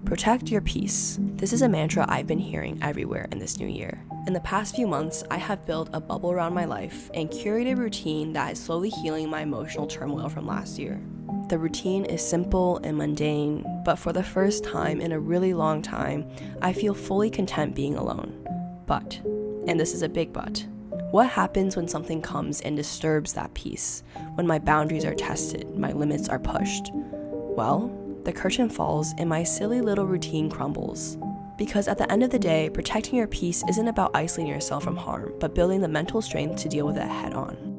Protect your peace. This is a mantra I've been hearing everywhere in this new year. In the past few months, I have built a bubble around my life and curated a routine that is slowly healing my emotional turmoil from last year. The routine is simple and mundane, but for the first time in a really long time, I feel fully content being alone. But, and this is a big but, what happens when something comes and disturbs that peace? When my boundaries are tested, my limits are pushed? Well, the curtain falls and my silly little routine crumbles. Because at the end of the day, protecting your peace isn't about isolating yourself from harm, but building the mental strength to deal with it head on.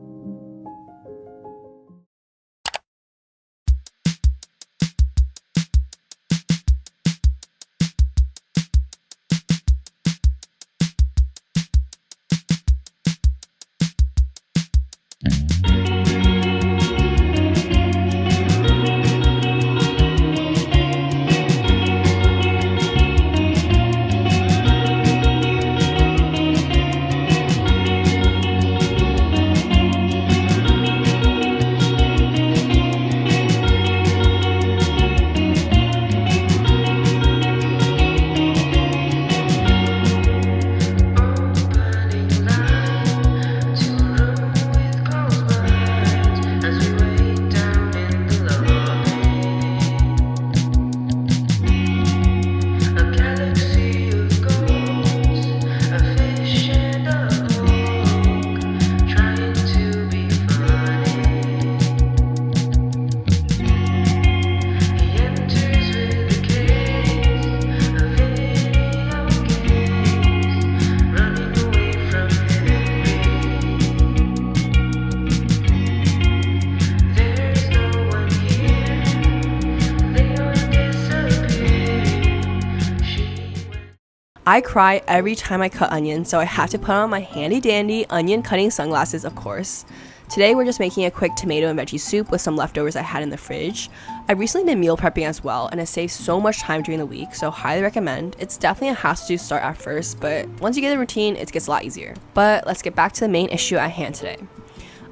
I cry every time I cut onions, so I have to put on my handy dandy onion cutting sunglasses, of course. Today we're just making a quick tomato and veggie soup with some leftovers I had in the fridge. I've recently been meal prepping as well, and it saves so much time during the week, so highly recommend. It's definitely a hassle to start at first, but once you get the routine, it gets a lot easier. But let's get back to the main issue at hand today.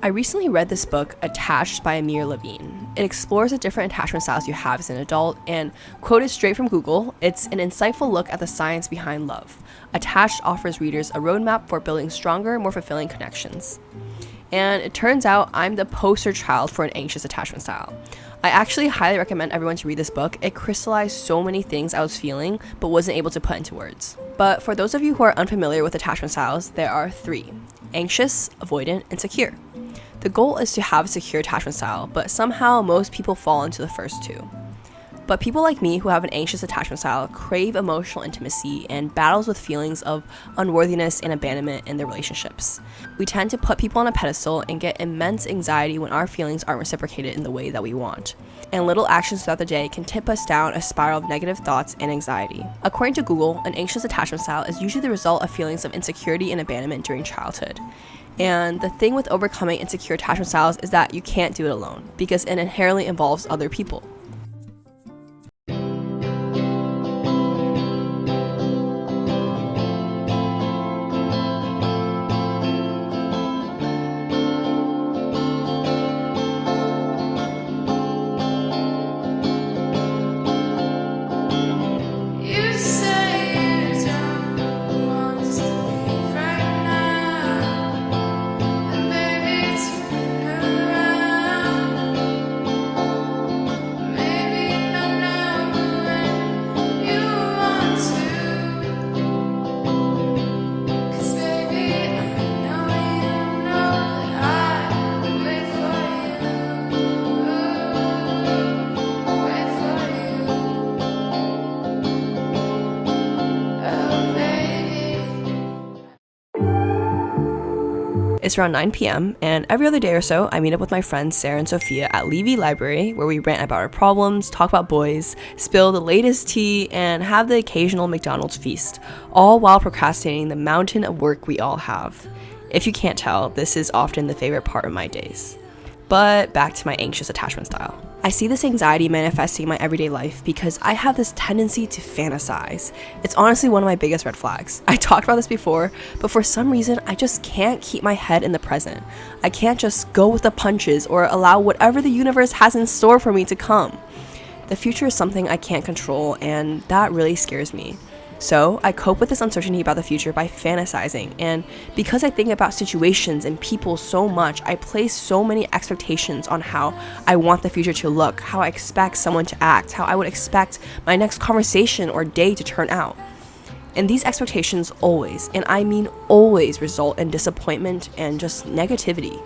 I recently read this book, Detached by Amir Levine. It explores the different attachment styles you have as an adult, and quoted straight from Google, it's an insightful look at the science behind love. Attached offers readers a roadmap for building stronger, more fulfilling connections. And it turns out I'm the poster child for an anxious attachment style. I actually highly recommend everyone to read this book. It crystallized so many things I was feeling, but wasn't able to put into words. But for those of you who are unfamiliar with attachment styles, there are 3: anxious, avoidant, and secure. The goal is to have a secure attachment style, but somehow most people fall into the first 2. But people like me who have an anxious attachment style crave emotional intimacy and battles with feelings of unworthiness and abandonment in their relationships. We tend to put people on a pedestal and get immense anxiety when our feelings aren't reciprocated in the way that we want. And little actions throughout the day can tip us down a spiral of negative thoughts and anxiety. According to Google, an anxious attachment style is usually the result of feelings of insecurity and abandonment during childhood. And the thing with overcoming insecure attachment styles is that you can't do it alone, because it inherently involves other people. It's around 9 p.m. and every other day or so, I meet up with my friends Sarah and Sophia at Levy Library, where we rant about our problems, talk about boys, spill the latest tea, and have the occasional McDonald's feast, all while procrastinating the mountain of work we all have. If you can't tell, this is often the favorite part of my days. But back to my anxious attachment style. I see this anxiety manifesting in my everyday life because I have this tendency to fantasize. It's honestly one of my biggest red flags. I talked about this before, but for some reason, I just can't keep my head in the present. I can't just go with the punches or allow whatever the universe has in store for me to come. The future is something I can't control, and that really scares me. So I cope with this uncertainty about the future by fantasizing, and because I think about situations and people so much, I place so many expectations on how I want the future to look, how I expect someone to act, how I would expect my next conversation or day to turn out. And these expectations always, and I mean always, result in disappointment and just negativity.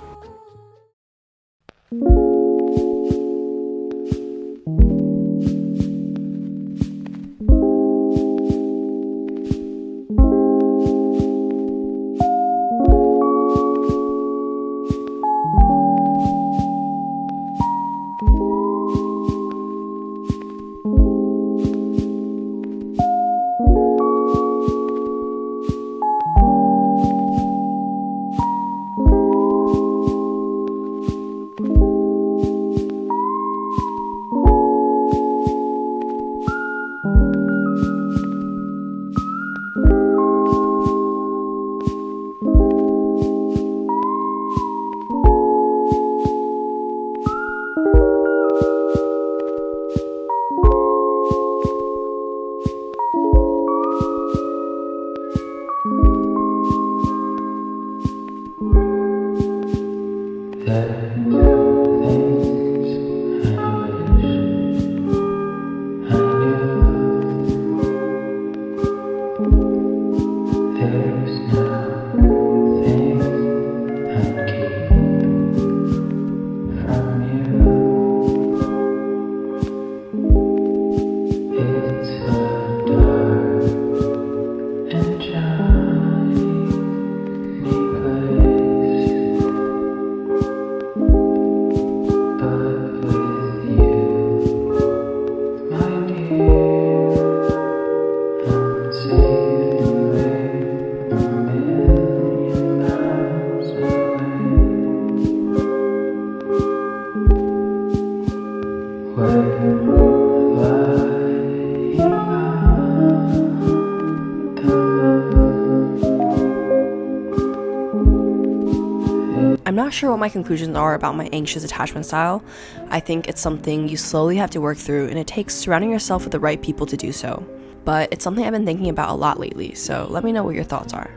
I'm not sure what my conclusions are about my anxious attachment style. I think it's something you slowly have to work through, and it takes surrounding yourself with the right people to do so. But it's something I've been thinking about a lot lately, so let me know what your thoughts are.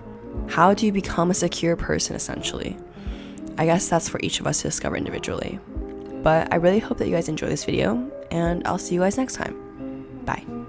How do you become a secure person, essentially? I guess that's for each of us to discover individually. But I really hope that you guys enjoy this video, and I'll see you guys next time. Bye.